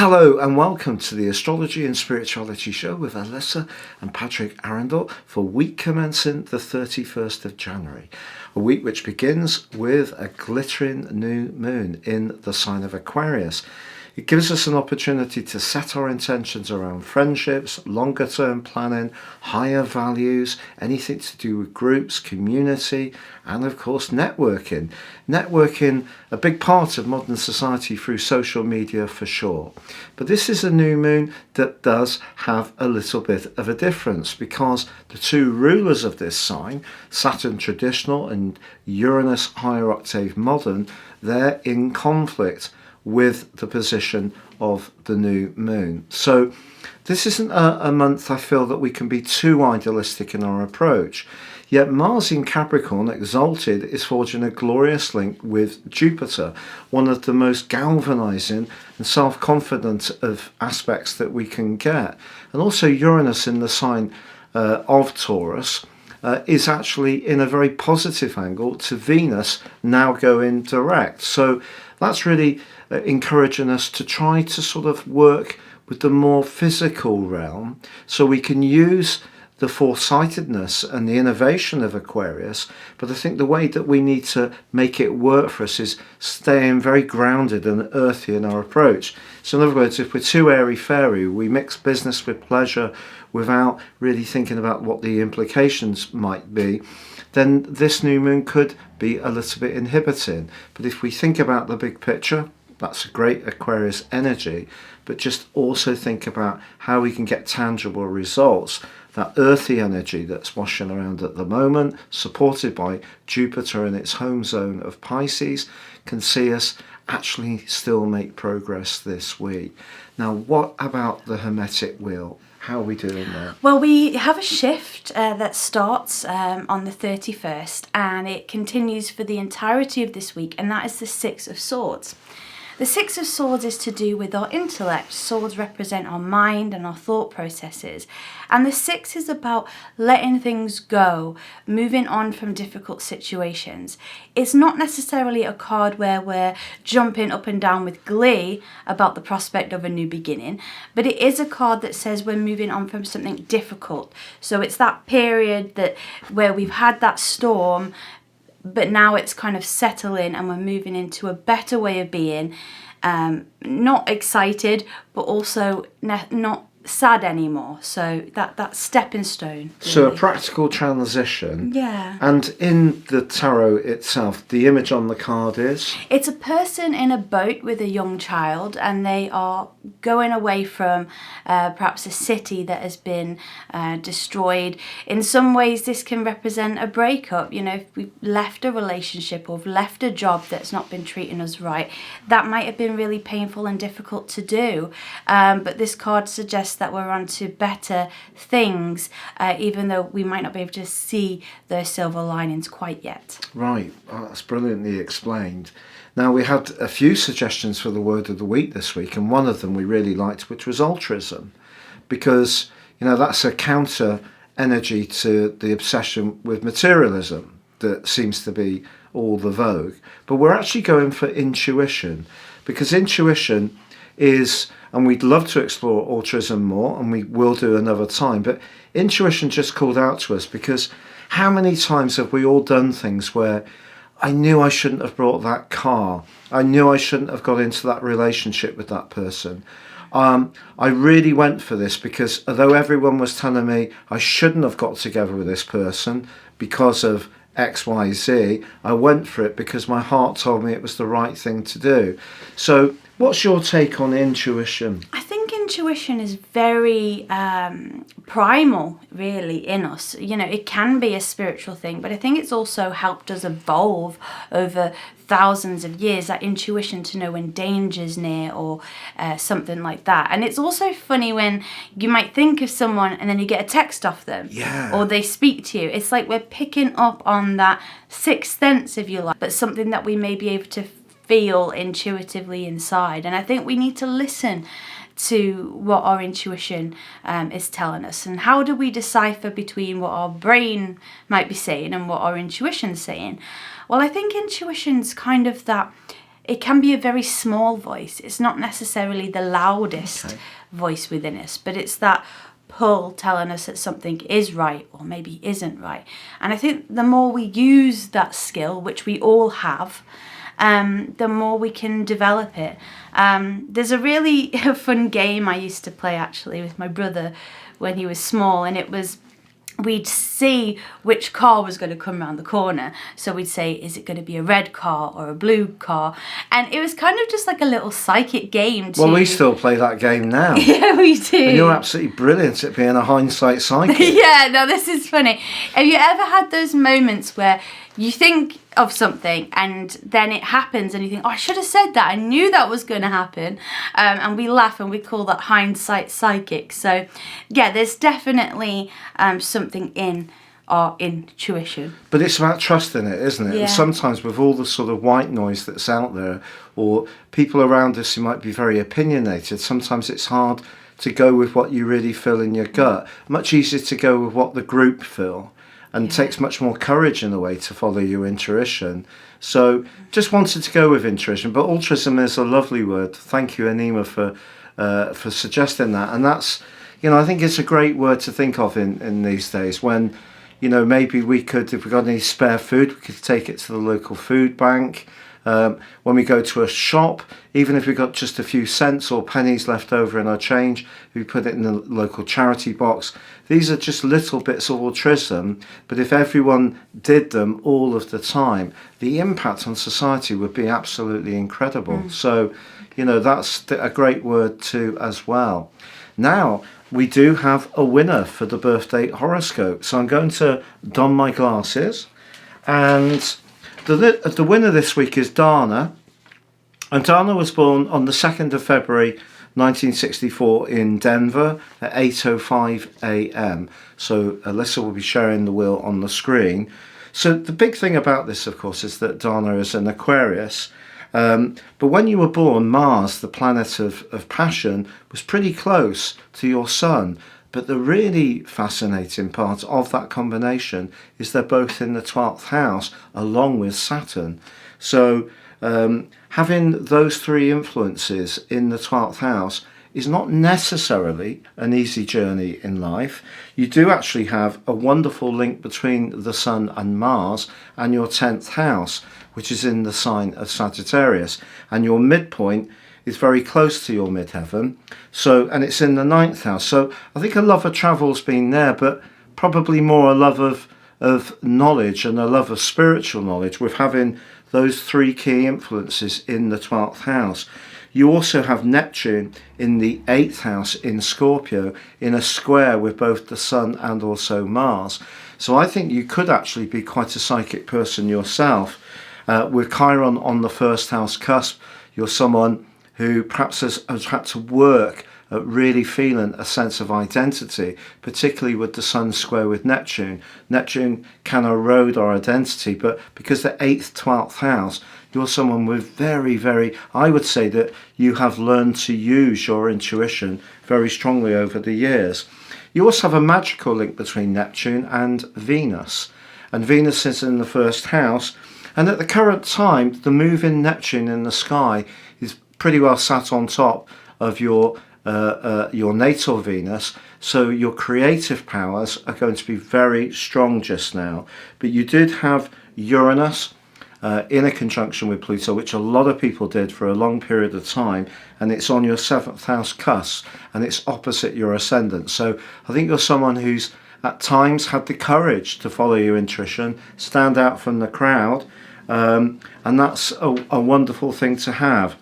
Hello and welcome to the Astrology and Spirituality Show with Alyssa and Patrick Arundell for week commencing the 31st of January. A week which begins with a glittering new moon in the sign of Aquarius. It gives us an opportunity to set our intentions around friendships, longer term planning, higher values, anything to do with groups, community, and of course networking. Networking, a big part of modern society through social media for sure. But this is a new moon that does have a little bit of a difference because the two rulers of this sign, Saturn traditional and Uranus higher octave modern, they're in conflict with the position of the new moon. So this isn't a month I feel that we can be too idealistic in our approach. Yet Mars in Capricorn, exalted, is forging a glorious link with Jupiter, one of the most galvanizing and self-confident of aspects that we can get. And also Uranus in the sign of Taurus is actually in a very positive angle to Venus now going direct. So that's really encouraging us to try to sort of work with the more physical realm so we can use the foresightedness and the innovation of Aquarius. But I think the way that we need to make it work for us is staying very grounded and earthy in our approach. So in other words, if we're too airy-fairy, we mix business with pleasure without really thinking about what the implications might be, then this new moon could be a little bit inhibiting. But if we think about the big picture, that's a great Aquarius energy, but just also think about how we can get tangible results. That earthy energy that's washing around at the moment, supported by Jupiter in its home zone of Pisces, can see us actually still make progress this week. Now, what about the Hermetic wheel? How are we doing there? Well, we have a shift that starts on the 31st and it continues for the entirety of this week, and that is the Six of Swords. The Six of Swords is to do with our intellect. Swords represent our mind and our thought processes. And the Six is about letting things go, moving on from difficult situations. It's not necessarily a card where we're jumping up and down with glee about the prospect of a new beginning, but it is a card that says we're moving on from something difficult. So it's that period where we've had that storm, but now it's kind of settling and we're moving into a better way of being, not excited, but also not sad anymore. So that stepping stone. Really. So a practical transition. Yeah. And in the tarot itself, the image on the card is? It's a person in a boat with a young child, and they are going away from perhaps a city that has been destroyed. In some ways, this can represent a breakup. You know, if we've left a relationship or we've left a job that's not been treating us right, that might have been really painful and difficult to do. But this card suggests that we're on to better things, even though we might not be able to see those silver linings quite yet. Right, that's brilliantly explained. Now, we had a few suggestions for the word of the week this week, and one of them we really liked, which was altruism, because, you know, that's a counter energy to the obsession with materialism that seems to be all the vogue. But we're actually going for intuition, because intuition is, and we'd love to explore altruism more, and we will do another time, but intuition just called out to us, because how many times have we all done things where I knew I shouldn't have brought that car, I knew I shouldn't have got into that relationship with that person, I really went for this because although everyone was telling me I shouldn't have got together with this person because of XYZ, I went for it because my heart told me it was the right thing to do. So what's your take on intuition? I think intuition is very primal, really, in us. You know, it can be a spiritual thing, but I think it's also helped us evolve over thousands of years, that intuition to know when danger's near or something like that. And it's also funny when you might think of someone and then you get a text off them, or they speak to you. It's like we're picking up on that sixth sense, if you like, but something that we may be able to feel intuitively inside. And I think we need to listen to what our intuition is telling us. And how do we decipher between what our brain might be saying and what our intuition's saying? Well, I think intuition's kind of that it can be a very small voice. It's not necessarily the loudest voice within us, but it's that pull telling us that something is right or maybe isn't right. And I think the more we use that skill, which we all have, the more we can develop it. There's a really fun game I used to play actually with my brother when he was small, and it was, we'd see which car was going to come around the corner. So we'd say, is it going to be a red car or a blue car? And it was kind of just like a little psychic game too. Well, we still play that game now. Yeah, we do. And you're absolutely brilliant at being a hindsight psychic. Yeah, no, this is funny. Have you ever had those moments where you think of something and then it happens and you think, oh, I should have said that. I knew that was going to happen. And we laugh and we call that hindsight psychic. So, yeah, there's definitely something in our intuition. But it's about trusting it, isn't it? Yeah. And sometimes with all the sort of white noise that's out there, or people around us who might be very opinionated, sometimes it's hard to go with what you really feel in your gut. Much easier to go with what the group feel. And takes much more courage in a way to follow your intuition. So just wanted to go with intuition, but altruism is a lovely word. Thank you, Anima, for suggesting that. And that's, I think it's a great word to think of in these days when, maybe we could, if we got any spare food, we could take it to the local food bank. When we go to a shop, even if we've got just a few cents or pennies left over in our change, we put it in the local charity box. These are just little bits of altruism, but if everyone did them all of the time, the impact on society would be absolutely incredible. So, that's a great word too as well. Now, we do have a winner for the birthday horoscope. So I'm going to don my glasses, and the winner this week is Dana, and Dana was born on the 2nd of February 1964 in Denver at 8:05 a.m. So Alyssa will be sharing the wheel on the screen. So the big thing about this, of course, is that Dana is an Aquarius. But when you were born, Mars, the planet of passion, was pretty close to your sun. But the really fascinating part of that combination is they're both in the 12th house along with Saturn. So having those three influences in the 12th house is not necessarily an easy journey in life. You do actually have a wonderful link between the Sun and Mars and your 10th house, which is in the sign of Sagittarius. And your midpoint is very close to your midheaven, and it's in the 9th house. So I think a love of travel's been there, but probably more a love of knowledge and a love of spiritual knowledge with having those three key influences in the 12th house. You also have Neptune in the 8th house in Scorpio in a square with both the Sun and also Mars. So I think you could actually be quite a psychic person yourself. With Chiron on the 1st house cusp, you're someone who perhaps has had to work at really feeling a sense of identity, particularly with the Sun square with Neptune. Neptune can erode our identity, but because the 8th, 12th house, you're someone with I would say that you have learned to use your intuition very strongly over the years. You also have a magical link between Neptune and Venus. And Venus is in the 1st house. And at the current time, the moving Neptune in the sky is pretty well sat on top of your natal Venus, so your creative powers are going to be very strong just now. But you did have Uranus in a conjunction with Pluto, which a lot of people did for a long period of time, and it's on your 7th house cusp, and it's opposite your ascendant. So I think you're someone who's at times had the courage to follow your intuition, stand out from the crowd, and that's a wonderful thing to have.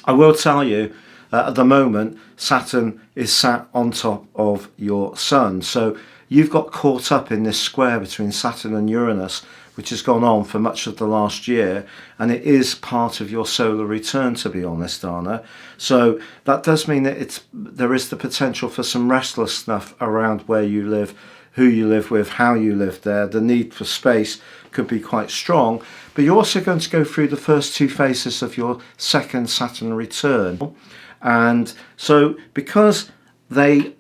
I will tell you, at the moment, Saturn is sat on top of your Sun. So you've got caught up in this square between Saturn and Uranus, which has gone on for much of the last year. And it is part of your solar return, to be honest, Dana. So that does mean that there is the potential for some restless stuff around where you live, who you live with, how you live there. The need for space could be quite strong. But you're also going to go through the first two phases of your second Saturn return. And so because they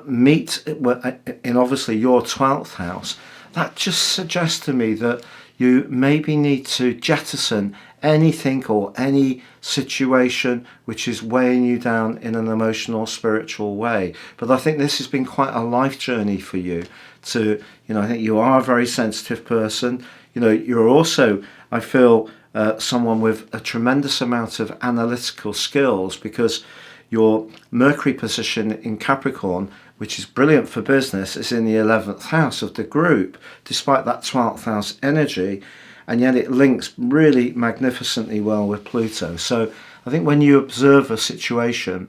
meet in obviously your 12th house, that just suggests to me that you maybe need to jettison anything or any situation which is weighing you down in an emotional, spiritual way. But I think this has been quite a life journey for you to, I think you are a very sensitive person. You're also, I feel, someone with a tremendous amount of analytical skills, because your Mercury position in Capricorn, which is brilliant for business, is in the 11th house of the group, despite that 12th house energy, and yet it links really magnificently well with Pluto. So I think when you observe a situation,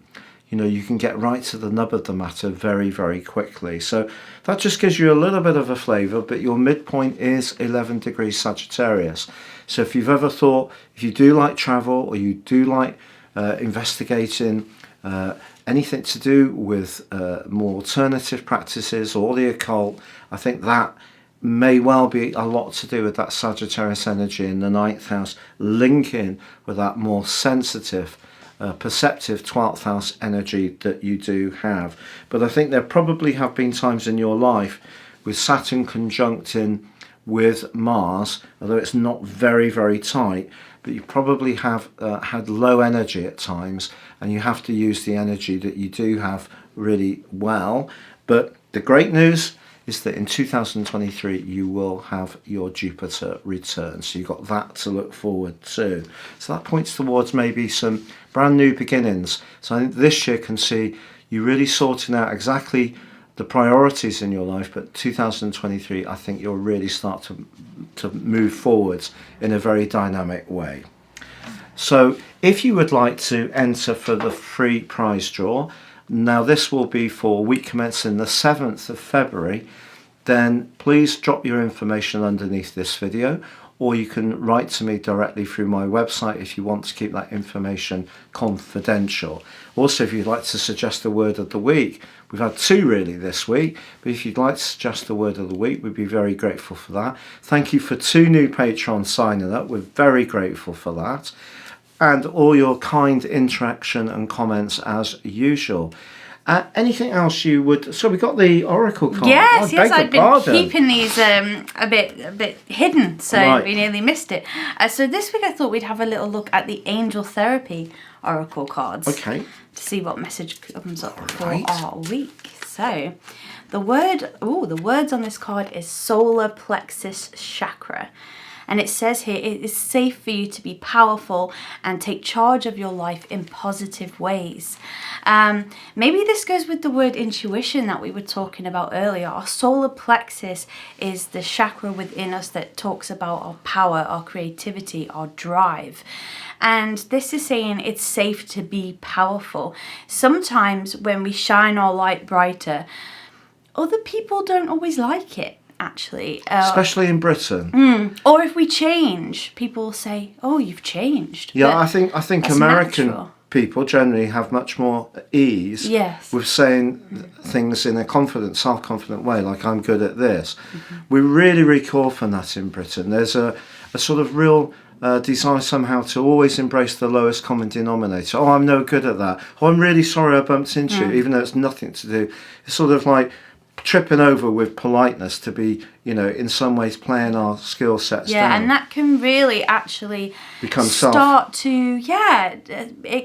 you can get right to the nub of the matter very, very quickly. So that just gives you a little bit of a flavour, but your midpoint is 11 degrees Sagittarius. So if you've ever thought, if you do like travel, or you do like investigating anything to do with more alternative practices or the occult, I think that may well be a lot to do with that Sagittarius energy in the 9th house, linking with that more sensitive, perceptive 12th house energy that you do have. But I think there probably have been times in your life with Saturn conjuncting with Mars, although it's not very, very tight, but you probably have had low energy at times, and you have to use the energy that you do have really well. But the great news is that in 2023 you will have your Jupiter return, so you've got that to look forward to. So that points towards maybe some brand new beginnings. So I think this year can see you really sorting out exactly the priorities in your life, but 2023 I think you'll really start to move forwards in a very dynamic way. So if you would like to enter for the free prize draw, now this will be for week commencing the 7th of February, then please drop your information underneath this video, or you can write to me directly through my website if you want to keep that information confidential. Also, if you'd like to suggest a word of the week, we've had 2 really this week, but if you'd like to suggest a word of the week, we'd be very grateful for that. Thank you for 2 new patrons signing up, we're very grateful for that, and all your kind interaction and comments as usual. Anything else you would? So we got the oracle card. Yes, I've been keeping these a bit hidden, so right. We nearly missed it. So this week I thought we'd have a little look at the Angel Therapy oracle cards. Okay. To see what message comes up for right. our week. So the words on this card is solar plexus chakra. And it says here, it is safe for you to be powerful and take charge of your life in positive ways. Maybe this goes with the word intuition that we were talking about earlier. Our solar plexus is the chakra within us that talks about our power, our creativity, our drive. And this is saying it's safe to be powerful. Sometimes when we shine our light brighter, other people don't always like it. Actually, especially in Britain, or if we change, people will say, "Oh, you've changed." Yeah, but I think American natural. People generally have much more ease with saying things in a confident, self-confident way, like "I'm good at this." We really recall from that in Britain. There's a sort of real desire somehow to always embrace the lowest common denominator. Oh, I'm no good at that. Oh, I'm really sorry I bumped into you, even though it's nothing to do. It's sort of like tripping over with politeness to be, in some ways playing our skill sets down. Yeah, and that can really actually become it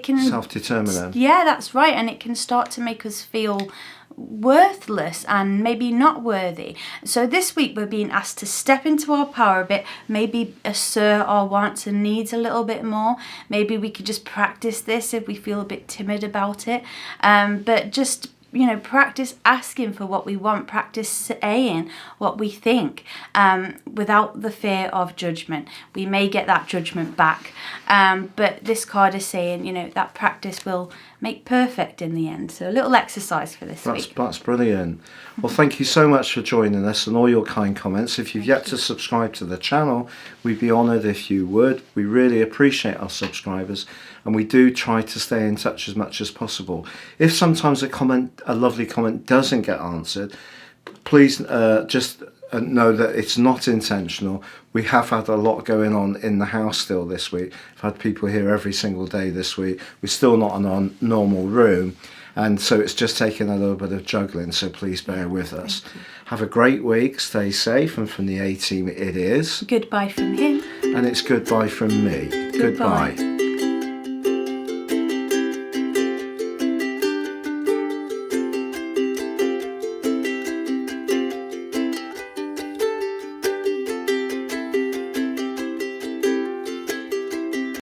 can self-determinant. Yeah, that's right, and it can start to make us feel worthless and maybe not worthy. So this week we're being asked to step into our power a bit, maybe assert our wants and needs a little bit more. Maybe we could just practice this if we feel a bit timid about it, but just practice asking for what we want, practice saying what we think without the fear of judgment. We may get that judgment back, but this card is saying, that practice will make perfect in the end. So a little exercise for this week. That's brilliant. Well, thank you so much for joining us and all your kind comments. If you've yet to subscribe to the channel, we'd be honoured if you would. We really appreciate our subscribers, and we do try to stay in touch as much as possible. If sometimes a lovely comment doesn't get answered, please just know that it's not intentional. We have had a lot going on in the house still this week. I've had people here every single day this week. We're still not in our normal room, and so it's just taking a little bit of juggling, so please bear with us. Have a great week, stay safe, and from the A-Team it is goodbye from him And it's goodbye from me. Goodbye.